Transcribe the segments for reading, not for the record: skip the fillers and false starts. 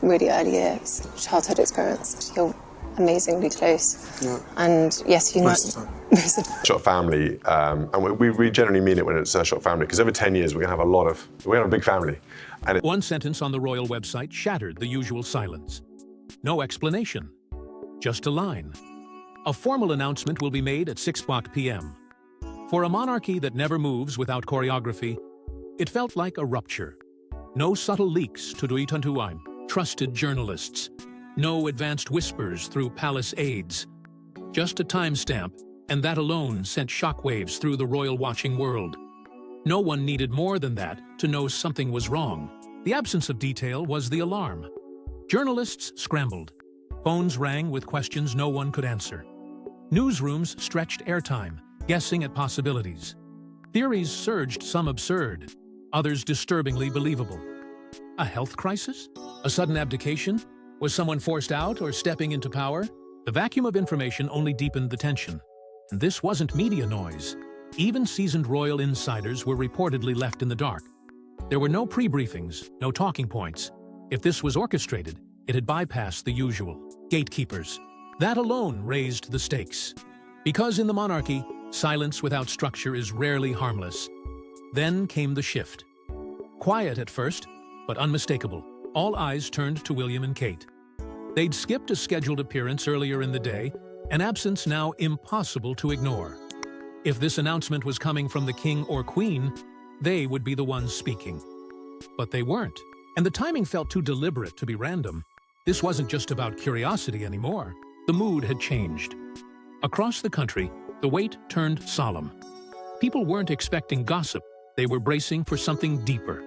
really early years, childhood experience. You're amazingly close. Yeah. And yes, you know. Shot family, and we generally mean it when it's a shot family, because over 10 years we're going to have a big family. And one sentence on the royal website shattered the usual silence. No explanation, just a line. A formal announcement will be made at 6 p.m. For a monarchy that never moves without choreography, it felt like a rupture. No subtle leaks to trusted journalists. No advanced whispers through palace aides. Just a timestamp, and that alone sent shockwaves through the royal watching world. No one needed more than that to know something was wrong. The absence of detail was the alarm. Journalists scrambled. Phones rang with questions no one could answer. Newsrooms stretched airtime, guessing at possibilities. Theories surged, some absurd, others disturbingly believable. A health crisis? A sudden abdication? Was someone forced out or stepping into power? The vacuum of information only deepened the tension. And this wasn't media noise. Even seasoned royal insiders were reportedly left in the dark. There were no pre-briefings, no talking points. If this was orchestrated, it had bypassed the usual gatekeepers. That alone raised the stakes. Because in the monarchy, silence without structure is rarely harmless. Then came the shift. Quiet at first, but unmistakable. All eyes turned to William and Kate. They'd skipped a scheduled appearance earlier in the day, an absence now impossible to ignore. If this announcement was coming from the king or queen, they would be the ones speaking. But they weren't, and the timing felt too deliberate to be random. This wasn't just about curiosity anymore. The mood had changed. Across the country, the wait turned solemn. People weren't expecting gossip. They were bracing for something deeper.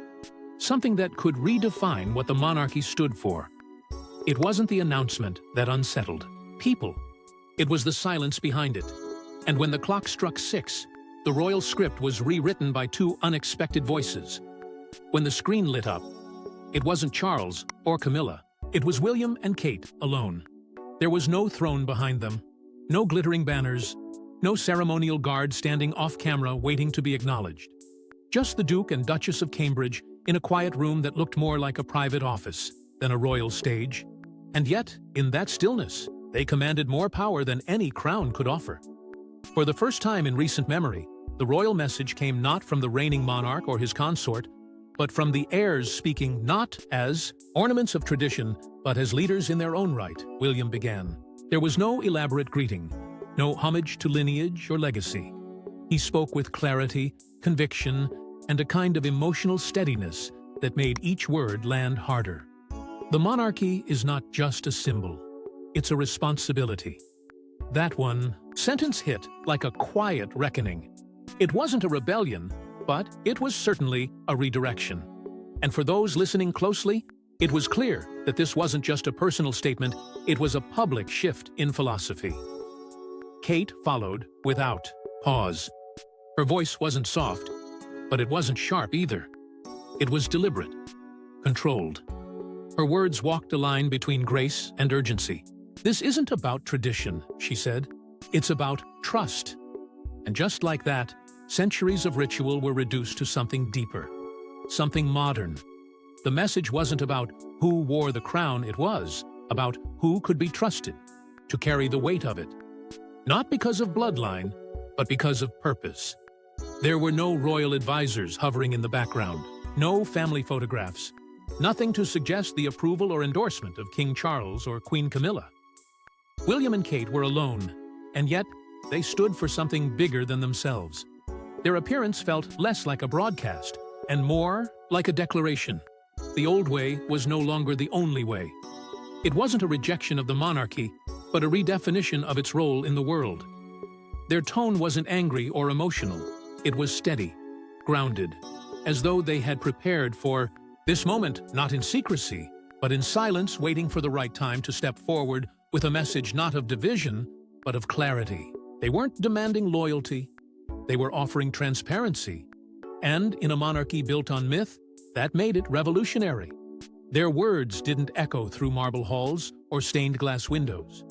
Something that could redefine what the monarchy stood for. It wasn't the announcement that unsettled people. It was the silence behind it. And when the clock struck 6, the royal script was rewritten by 2 unexpected voices. When the screen lit up, it wasn't Charles or Camilla. It was William and Kate alone. There was no throne behind them, no glittering banners, no ceremonial guard standing off-camera waiting to be acknowledged. Just the Duke and Duchess of Cambridge in a quiet room that looked more like a private office than a royal stage. And yet, in that stillness, they commanded more power than any crown could offer. For the first time in recent memory, the royal message came not from the reigning monarch or his consort, but from the heirs speaking not as ornaments of tradition, but as leaders in their own right, William began. There was no elaborate greeting, no homage to lineage or legacy. He spoke with clarity, conviction, and a kind of emotional steadiness that made each word land harder. The monarchy is not just a symbol, it's a responsibility. That one sentence hit like a quiet reckoning. It wasn't a rebellion, but it was certainly a redirection. And for those listening closely, it was clear that this wasn't just a personal statement, it was a public shift in philosophy. Kate followed without pause. Her voice wasn't soft, but it wasn't sharp either. It was deliberate, controlled. Her words walked a line between grace and urgency. This isn't about tradition, she said. It's about trust. And just like that, centuries of ritual were reduced to something deeper, something modern. The message wasn't about who wore the crown, it was about who could be trusted to carry the weight of it. Not because of bloodline, but because of purpose. There were no royal advisors hovering in the background, no family photographs, nothing to suggest the approval or endorsement of King Charles or Queen Camilla. William and Kate were alone, and yet they stood for something bigger than themselves. Their appearance felt less like a broadcast and more like a declaration. The old way was no longer the only way. It wasn't a rejection of the monarchy, but a redefinition of its role in the world. Their tone wasn't angry or emotional. It was steady, grounded, as though they had prepared for this moment, not in secrecy, but in silence, waiting for the right time to step forward with a message not of division, but of clarity. They weren't demanding loyalty. They were offering transparency. And in a monarchy built on myth, that made it revolutionary. Their words didn't echo through marble halls or stained glass windows.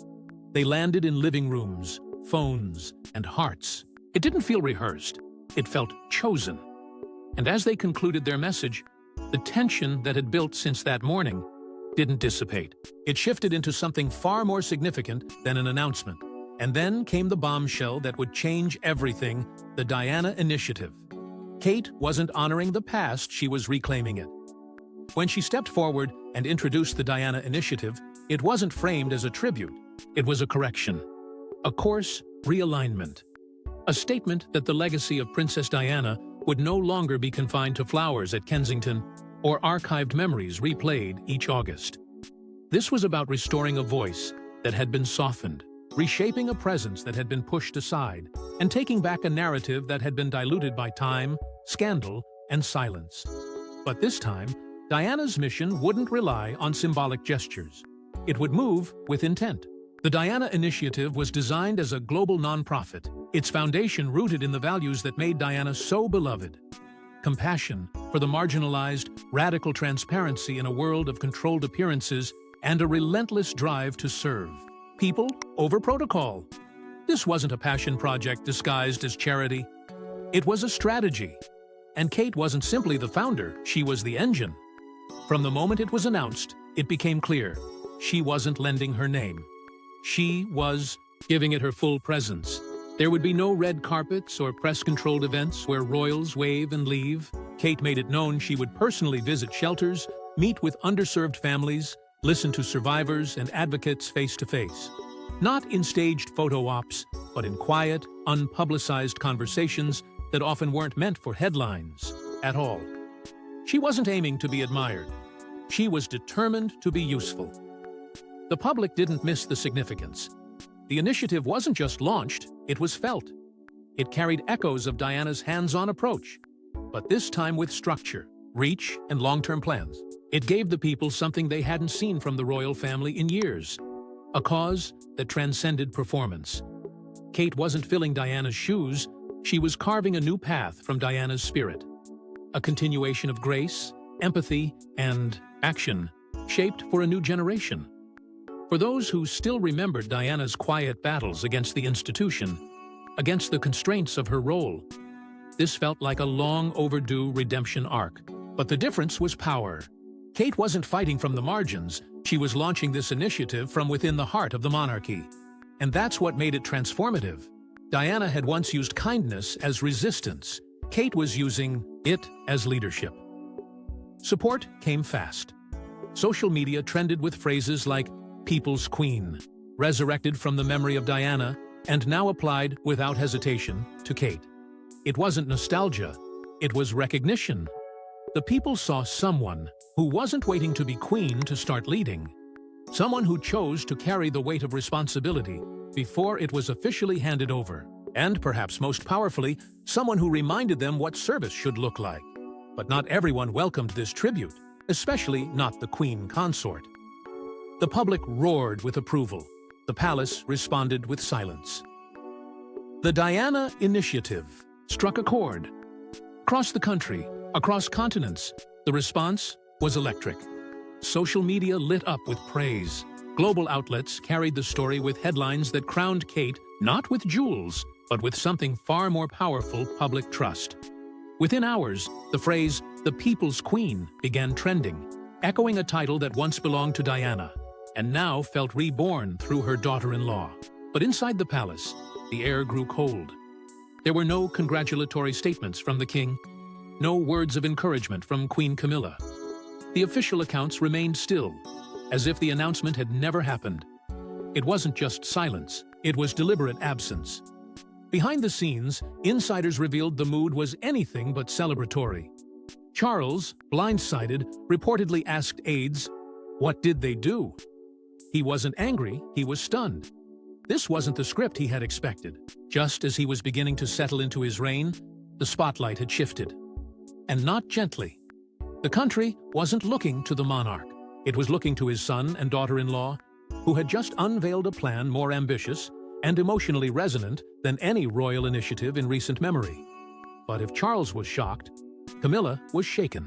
They landed in living rooms, phones, and hearts. It didn't feel rehearsed. It felt chosen. And as they concluded their message, the tension that had built since that morning didn't dissipate. It shifted into something far more significant than an announcement. And then came the bombshell that would change everything, the Diana Initiative. Kate wasn't honoring the past, she was reclaiming it. When she stepped forward and introduced the Diana Initiative, it wasn't framed as a tribute. It was a correction, a course realignment, a statement that the legacy of Princess Diana would no longer be confined to flowers at Kensington or archived memories replayed each August. This was about restoring a voice that had been softened, reshaping a presence that had been pushed aside, and taking back a narrative that had been diluted by time, scandal, and silence. But this time, Diana's mission wouldn't rely on symbolic gestures. It would move with intent. The Diana Initiative was designed as a global nonprofit, its foundation rooted in the values that made Diana so beloved. Compassion for the marginalized, radical transparency in a world of controlled appearances, and a relentless drive to serve people over protocol. This wasn't a passion project disguised as charity. It was a strategy. And Kate wasn't simply the founder, she was the engine. From the moment it was announced, it became clear she wasn't lending her name. She was giving it her full presence. There would be no red carpets or press-controlled events where royals wave and leave. Kate made it known she would personally visit shelters, meet with underserved families, listen to survivors and advocates face-to-face. Not in staged photo ops, but in quiet, unpublicized conversations that often weren't meant for headlines at all. She wasn't aiming to be admired. She was determined to be useful. The public didn't miss the significance. The initiative wasn't just launched, it was felt. It carried echoes of Diana's hands-on approach, but this time with structure, reach, and long-term plans. It gave the people something they hadn't seen from the royal family in years, a cause that transcended performance. Kate wasn't filling Diana's shoes, she was carving a new path from Diana's spirit. A continuation of grace, empathy, and action, shaped for a new generation. For those who still remembered Diana's quiet battles against the institution, against the constraints of her role, this felt like a long-overdue redemption arc. But the difference was power. Kate wasn't fighting from the margins, she was launching this initiative from within the heart of the monarchy. And that's what made it transformative. Diana had once used kindness as resistance. Kate was using it as leadership. Support came fast. Social media trended with phrases like "People's Queen," resurrected from the memory of Diana, and now applied without hesitation to Kate. It wasn't nostalgia, it was recognition. The people saw someone who wasn't waiting to be queen to start leading. Someone who chose to carry the weight of responsibility before it was officially handed over. And perhaps most powerfully, someone who reminded them what service should look like. But not everyone welcomed this tribute, especially not the queen consort. The public roared with approval. The palace responded with silence. The Diana Initiative struck a chord. Across the country, across continents, the response was electric. Social media lit up with praise. Global outlets carried the story with headlines that crowned Kate not with jewels, but with something far more powerful: public trust. Within hours, the phrase, "the People's Queen," began trending, echoing a title that once belonged to Diana, and now felt reborn through her daughter-in-law. But inside the palace, the air grew cold. There were no congratulatory statements from the king, no words of encouragement from Queen Camilla. The official accounts remained still, as if the announcement had never happened. It wasn't just silence, it was deliberate absence. Behind the scenes, insiders revealed the mood was anything but celebratory. Charles, blindsided, reportedly asked aides, "What did they do?" He wasn't angry, he was stunned. This wasn't the script he had expected. Just as he was beginning to settle into his reign, the spotlight had shifted. And not gently. The country wasn't looking to the monarch. It was looking to his son and daughter-in-law, who had just unveiled a plan more ambitious and emotionally resonant than any royal initiative in recent memory. But if Charles was shocked, Camilla was shaken.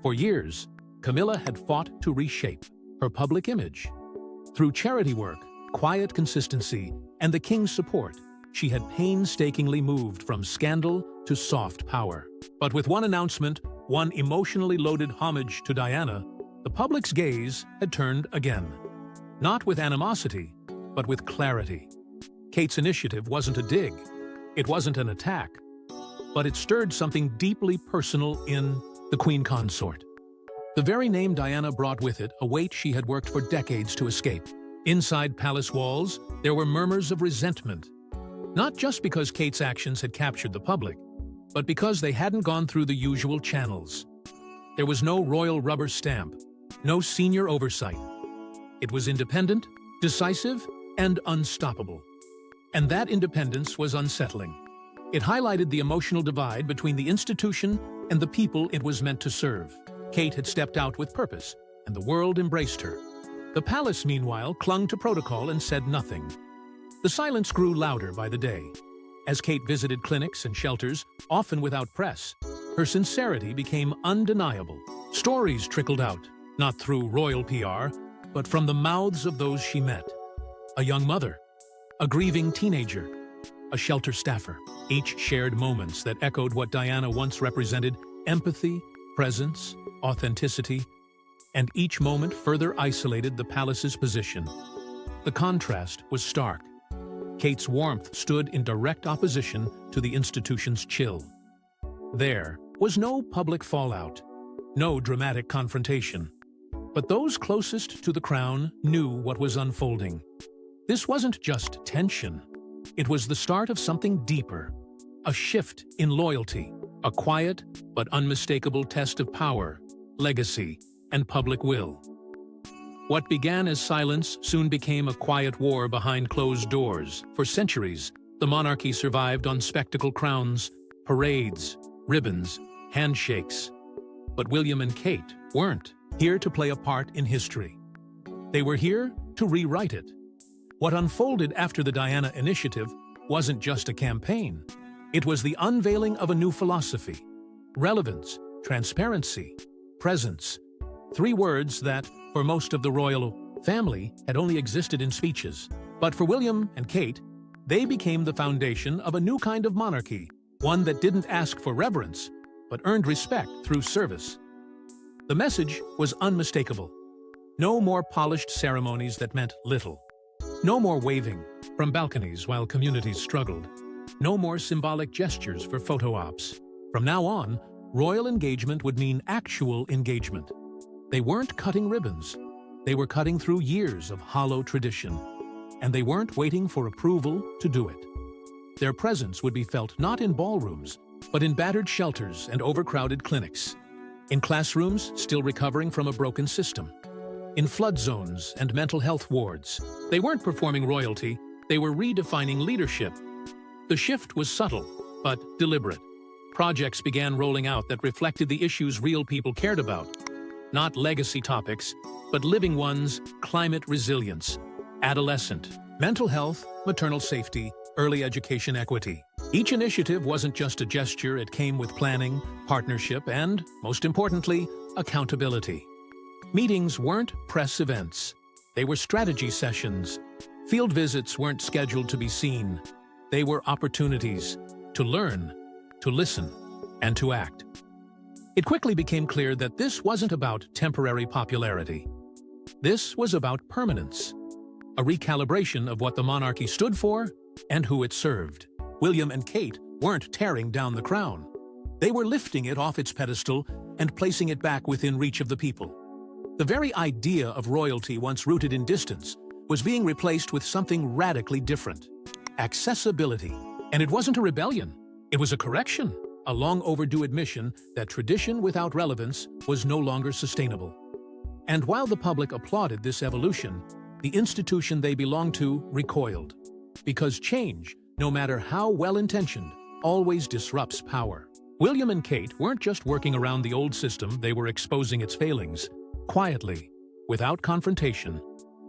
For years, Camilla had fought to reshape her public image. Through charity work, quiet consistency, and the king's support, she had painstakingly moved from scandal to soft power. But with one announcement, one emotionally loaded homage to Diana, the public's gaze had turned again. Not with animosity, but with clarity. Kate's initiative wasn't a dig. It wasn't an attack. But it stirred something deeply personal in the Queen Consort. The very name Diana brought with it a weight she had worked for decades to escape. Inside palace walls, there were murmurs of resentment. Not just because Kate's actions had captured the public, but because they hadn't gone through the usual channels. There was no royal rubber stamp, no senior oversight. It was independent, decisive, and unstoppable. And that independence was unsettling. It highlighted the emotional divide between the institution and the people it was meant to serve. Kate had stepped out with purpose, and the world embraced her. The palace, meanwhile, clung to protocol and said nothing. The silence grew louder by the day. As Kate visited clinics and shelters, often without press, her sincerity became undeniable. Stories trickled out, not through royal PR, but from the mouths of those she met. A young mother, a grieving teenager, a shelter staffer. Each shared moments that echoed what Diana once represented: empathy, presence, authenticity, and each moment further isolated the palace's position. The contrast was stark. Kate's warmth stood in direct opposition to the institution's chill. There was no public fallout, no dramatic confrontation. But those closest to the crown knew what was unfolding. This wasn't just tension. It was the start of something deeper, a shift in loyalty, a quiet but unmistakable test of power, legacy, and public will. What began as silence soon became a quiet war behind closed doors. For centuries, the monarchy survived on spectacle crowns, parades, ribbons, handshakes. But William and Kate weren't here to play a part in history. They were here to rewrite it. What unfolded after the Diana Initiative wasn't just a campaign. It was the unveiling of a new philosophy: relevance, transparency, presence. Three words that, for most of the royal family, had only existed in speeches. But for William and Kate, they became the foundation of a new kind of monarchy, one that didn't ask for reverence, but earned respect through service. The message was unmistakable. No more polished ceremonies that meant little. No more waving from balconies while communities struggled. No more symbolic gestures for photo ops. From now on, royal engagement would mean actual engagement. They weren't cutting ribbons. They were cutting through years of hollow tradition. And they weren't waiting for approval to do it. Their presence would be felt not in ballrooms, but in battered shelters and overcrowded clinics. In classrooms still recovering from a broken system. In flood zones and mental health wards. They weren't performing royalty, they were redefining leadership. The shift was subtle, but deliberate. Projects began rolling out that reflected the issues real people cared about. Not legacy topics, but living ones: climate resilience, adolescent, mental health, maternal safety, early education equity. Each initiative wasn't just a gesture, it came with planning, partnership, and, most importantly, accountability. Meetings weren't press events. They were strategy sessions. Field visits weren't scheduled to be seen. They were opportunities to learn, to listen, and to act. It quickly became clear that this wasn't about temporary popularity. This was about permanence, a recalibration of what the monarchy stood for and who it served. William and Kate weren't tearing down the crown. They were lifting it off its pedestal and placing it back within reach of the people. The very idea of royalty, once rooted in distance, was being replaced with something radically different: accessibility. And it wasn't a rebellion, it was a correction. A long overdue admission that tradition without relevance was no longer sustainable. And while the public applauded this evolution, the institution they belonged to recoiled. Because change, no matter how well-intentioned, always disrupts power. William and Kate weren't just working around the old system, they were exposing its failings, quietly, without confrontation,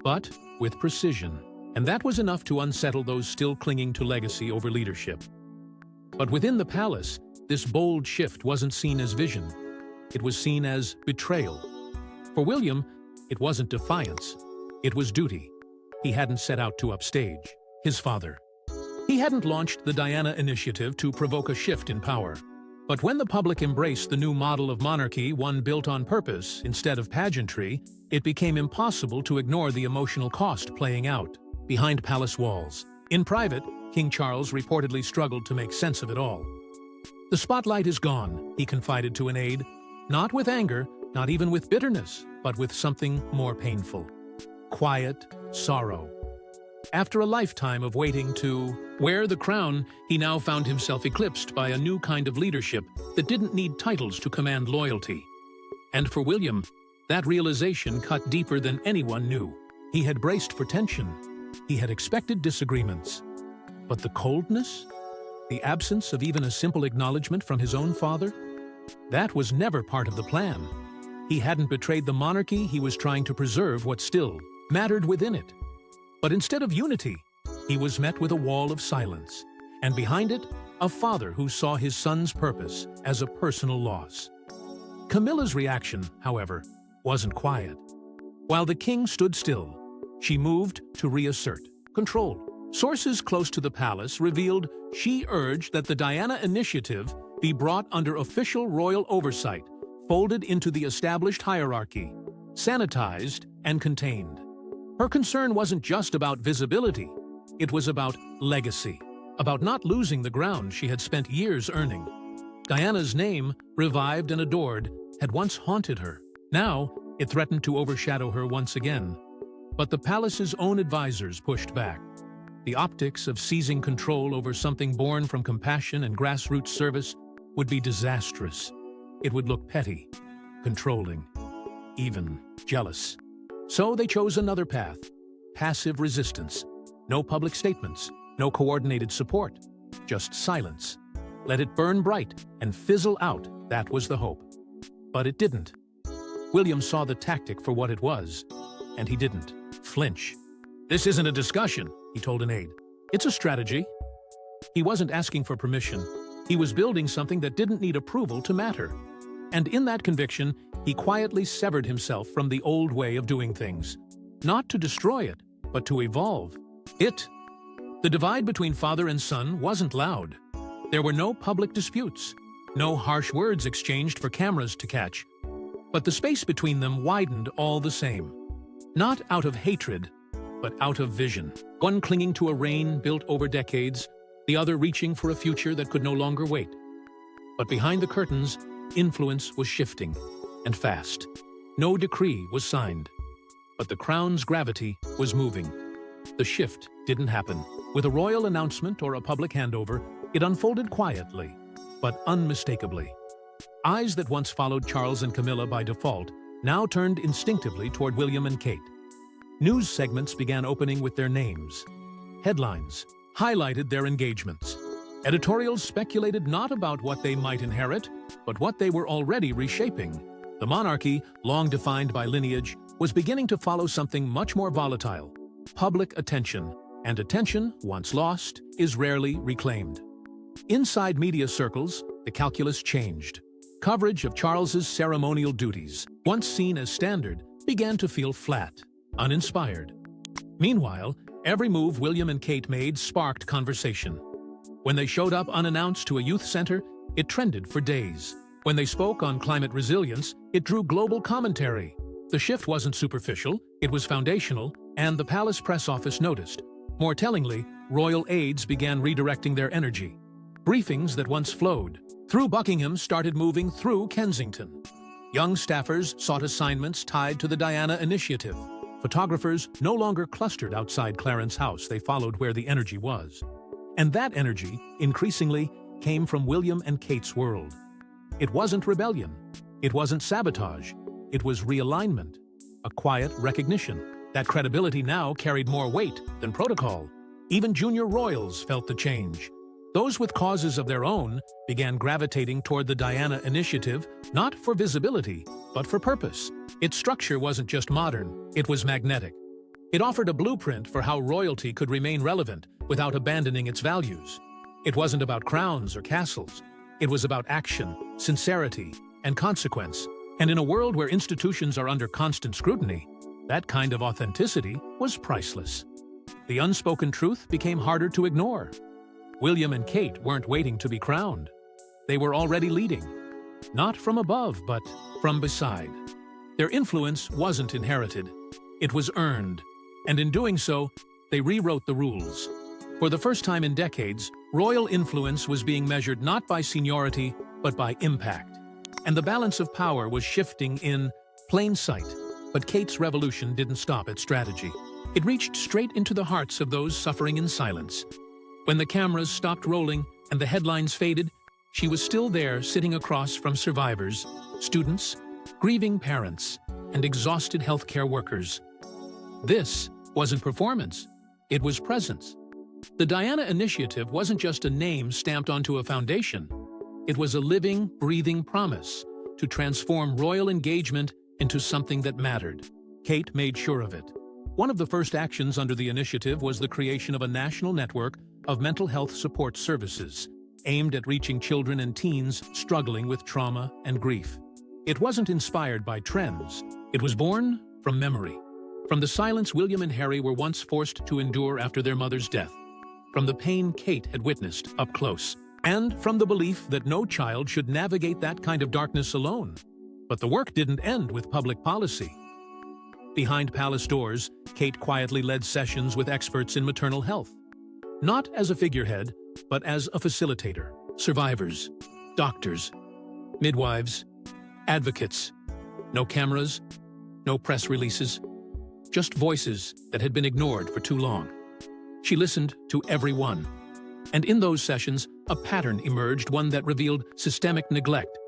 but with precision. And that was enough to unsettle those still clinging to legacy over leadership. But within the palace, this bold shift wasn't seen as vision. It was seen as betrayal. For William, it wasn't defiance. It was duty. He hadn't set out to upstage his father. He hadn't launched the Diana Initiative to provoke a shift in power. But when the public embraced the new model of monarchy, one built on purpose instead of pageantry, it became impossible to ignore the emotional cost playing out behind palace walls. In private, King Charles reportedly struggled to make sense of it all. "The spotlight is gone," he confided to an aide, not with anger, not even with bitterness, but with something more painful. Quiet sorrow. After a lifetime of waiting to wear the crown, he now found himself eclipsed by a new kind of leadership that didn't need titles to command loyalty. And for William, that realization cut deeper than anyone knew. He had braced for tension. He had expected disagreements. But the coldness? The absence of even a simple acknowledgement from his own father? That was never part of the plan. He hadn't betrayed the monarchy, he was trying to preserve what still mattered within it. But instead of unity, he was met with a wall of silence, and behind it, a father who saw his son's purpose as a personal loss. Camilla's reaction, however, wasn't quiet. While the king stood still, she moved to reassert control. Sources close to the palace revealed she urged that the Diana Initiative be brought under official royal oversight, folded into the established hierarchy, sanitized and contained. Her concern wasn't just about visibility, it was about legacy, about not losing the ground she had spent years earning. Diana's name, revived and adored, had once haunted her. Now, it threatened to overshadow her once again. But the palace's own advisors pushed back. The optics of seizing control over something born from compassion and grassroots service would be disastrous. It would look petty, controlling, even jealous. So they chose another path, passive resistance. No public statements, no coordinated support, just silence. Let it burn bright and fizzle out, that was the hope. But it didn't. William saw the tactic for what it was, and he didn't flinch. "This isn't a discussion," he told an aide. "It's a strategy." He wasn't asking for permission. He was building something that didn't need approval to matter. And in that conviction, he quietly severed himself from the old way of doing things. Not to destroy it, but to evolve it. The divide between father and son wasn't loud. There were no public disputes, no harsh words exchanged for cameras to catch. But the space between them widened all the same. Not out of hatred, but out of vision. One clinging to a reign built over decades, the other reaching for a future that could no longer wait. But behind the curtains, influence was shifting, and fast. No decree was signed, but the crown's gravity was moving. The shift didn't happen. With a royal announcement or a public handover, it unfolded quietly, but unmistakably. Eyes that once followed Charles and Camilla by default now turned instinctively toward William and Kate. News segments began opening with their names. Headlines highlighted their engagements. Editorials speculated not about what they might inherit, but what they were already reshaping. The monarchy, long defined by lineage, was beginning to follow something much more volatile: public attention. And attention, once lost, is rarely reclaimed. Inside media circles, the calculus changed. Coverage of Charles's ceremonial duties, once seen as standard, began to feel flat, uninspired. Meanwhile, every move William and Kate made sparked conversation. When they showed up unannounced to a youth center, it trended for days. When they spoke on climate resilience, it drew global commentary. The shift wasn't superficial, it was foundational, and the palace press office noticed. More tellingly, royal aides began redirecting their energy. Briefings that once flowed through Buckingham started moving through Kensington. Young staffers sought assignments tied to the Diana Initiative. Photographers no longer clustered outside Clarence House, they followed where the energy was. And that energy, increasingly, came from William and Kate's world. It wasn't rebellion. It wasn't sabotage. It was realignment, a quiet recognition. That credibility now carried more weight than protocol. Even junior royals felt the change. Those with causes of their own began gravitating toward the Diana Initiative, not for visibility, but for purpose. Its structure wasn't just modern, it was magnetic. It offered a blueprint for how royalty could remain relevant without abandoning its values. It wasn't about crowns or castles. It was about action, sincerity, and consequence. And in a world where institutions are under constant scrutiny, that kind of authenticity was priceless. The unspoken truth became harder to ignore. William and Kate weren't waiting to be crowned. they were already leading. Not from above, but from beside. Their influence wasn't inherited. It was earned. And in doing so, they rewrote the rules. For the first time in decades, royal influence was being measured not by seniority, but by impact. And the balance of power was shifting in plain sight. But Kate's revolution didn't stop at strategy. It reached straight into the hearts of those suffering in silence. When the cameras stopped rolling and the headlines faded, she was still there, sitting across from survivors, students, grieving parents, and exhausted healthcare workers. This wasn't performance. It was presence. The Diana Initiative wasn't just a name stamped onto a foundation. It was a living, breathing promise to transform royal engagement into something that mattered. Kate made sure of it. One of the first actions under the initiative was the creation of a national network of mental health support services, aimed at reaching children and teens struggling with trauma and grief. It wasn't inspired by trends. It was born from memory, from the silence William and Harry were once forced to endure after their mother's death, from the pain Kate had witnessed up close, and from the belief that no child should navigate that kind of darkness alone. But the work didn't end with public policy. Behind palace doors, Kate quietly led sessions with experts in maternal health. Not as a figurehead, but as a facilitator. Survivors, doctors, midwives, advocates. No cameras, no press releases, just voices that had been ignored for too long. She listened to everyone. And in those sessions, a pattern emerged, one that revealed systemic neglect,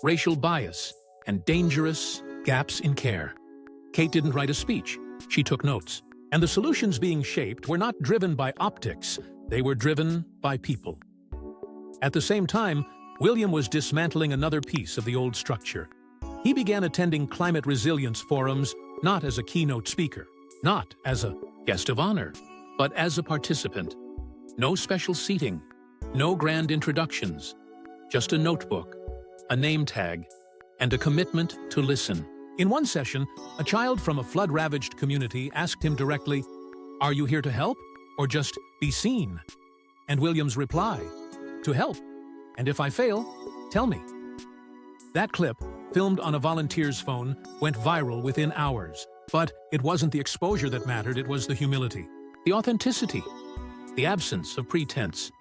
racial bias, and dangerous gaps in care. Kate didn't write a speech. She took notes. And the solutions being shaped were not driven by optics. They were driven by people. At the same time, William was dismantling another piece of the old structure. He began attending climate resilience forums not as a keynote speaker, not as a guest of honor, but as a participant. No special seating, no grand introductions, just a notebook, a name tag, and a commitment to listen. In one session, a child from a flood-ravaged community asked him directly, "Are you here to help, or just be seen?" And William's reply, "To help. And if I fail, tell me." That clip, filmed on a volunteer's phone, went viral within hours. But it wasn't the exposure that mattered, it was the humility, the authenticity, the absence of pretense.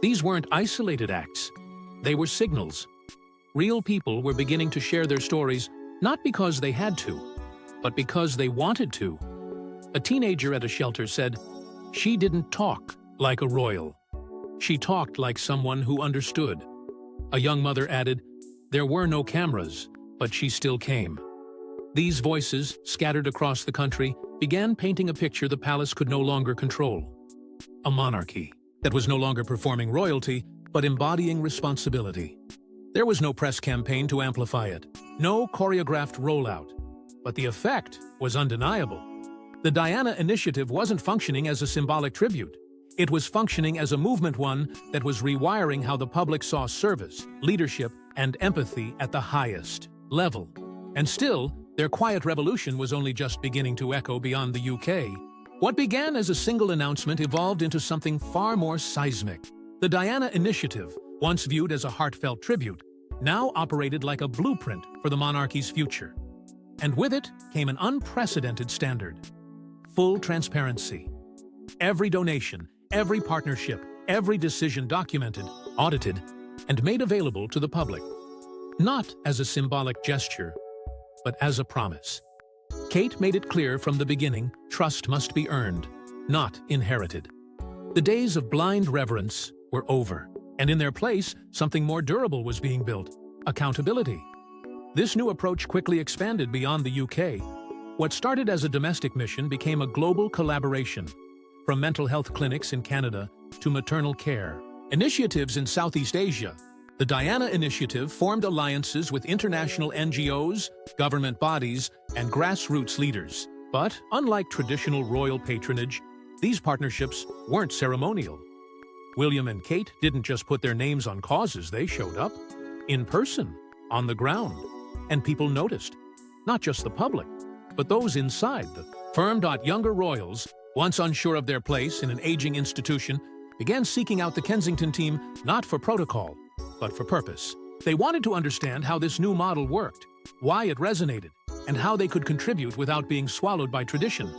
These weren't isolated acts. They were signals. Real people were beginning to share their stories, not because they had to, but because they wanted to. A teenager at a shelter said, "She didn't talk like a royal. She talked like someone who understood." A young mother added, "There were no cameras, but she still came." These voices, scattered across the country, began painting a picture the palace could no longer control. A monarchy that was no longer performing royalty, but embodying responsibility. There was no press campaign to amplify it, no choreographed rollout, but the effect was undeniable. The Diana Initiative wasn't functioning as a symbolic tribute. It was functioning as a movement, one that was rewiring how the public saw service, leadership, and empathy at the highest level. And still, their quiet revolution was only just beginning to echo beyond the UK. What began as a single announcement evolved into something far more seismic. The Diana Initiative, once viewed as a heartfelt tribute, now operated like a blueprint for the monarchy's future. And with it came an unprecedented standard: full transparency. Every donation, every partnership, every decision documented, audited, and made available to the public. Not as a symbolic gesture, but as a promise. Kate made it clear from the beginning, trust must be earned, not inherited. The days of blind reverence were over, and in their place, something more durable was being built: accountability. This new approach quickly expanded beyond the UK. What started as a domestic mission became a global collaboration, from mental health clinics in Canada to maternal care, initiatives in Southeast Asia. The Diana Initiative formed alliances with international NGOs, government bodies, and grassroots leaders. But unlike traditional royal patronage, these partnerships weren't ceremonial. William and Kate didn't just put their names on causes, they showed up in person, on the ground, and people noticed. Not just the public, but those inside the firm. Younger royals, once unsure of their place in an aging institution, began seeking out the Kensington team not for protocol, but for purpose. They wanted to understand how this new model worked, why it resonated, and how they could contribute without being swallowed by tradition.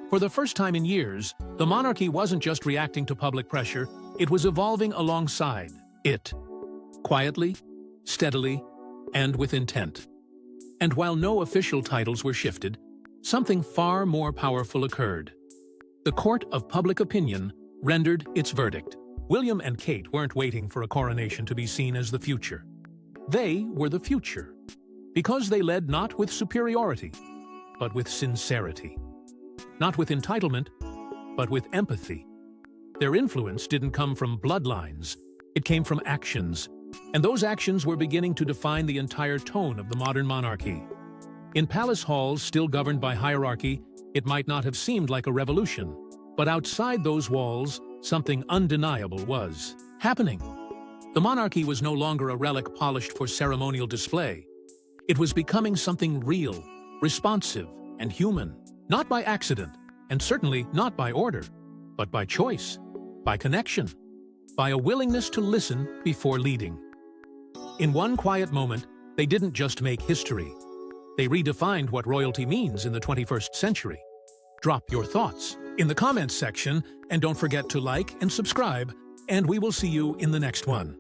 For the first time in years, the monarchy wasn't just reacting to public pressure, it was evolving alongside it. Quietly, steadily, and with intent. And while no official titles were shifted, something far more powerful occurred. The court of public opinion rendered its verdict. William and Kate weren't waiting for a coronation to be seen as the future. They were the future, because they led not with superiority, but with sincerity. Not with entitlement, but with empathy. Their influence didn't come from bloodlines, it came from actions, and those actions were beginning to define the entire tone of the modern monarchy. In palace halls still governed by hierarchy, it might not have seemed like a revolution, but outside those walls, something undeniable was happening. The monarchy was no longer a relic polished for ceremonial display. It was becoming something real, responsive, and human, not by accident, and certainly not by order, but by choice, by connection, by a willingness to listen before leading. In one quiet moment, they didn't just make history. They redefined what royalty means in the 21st century. Drop your thoughts in the comments section, and don't forget to like and subscribe, and we will see you in the next one.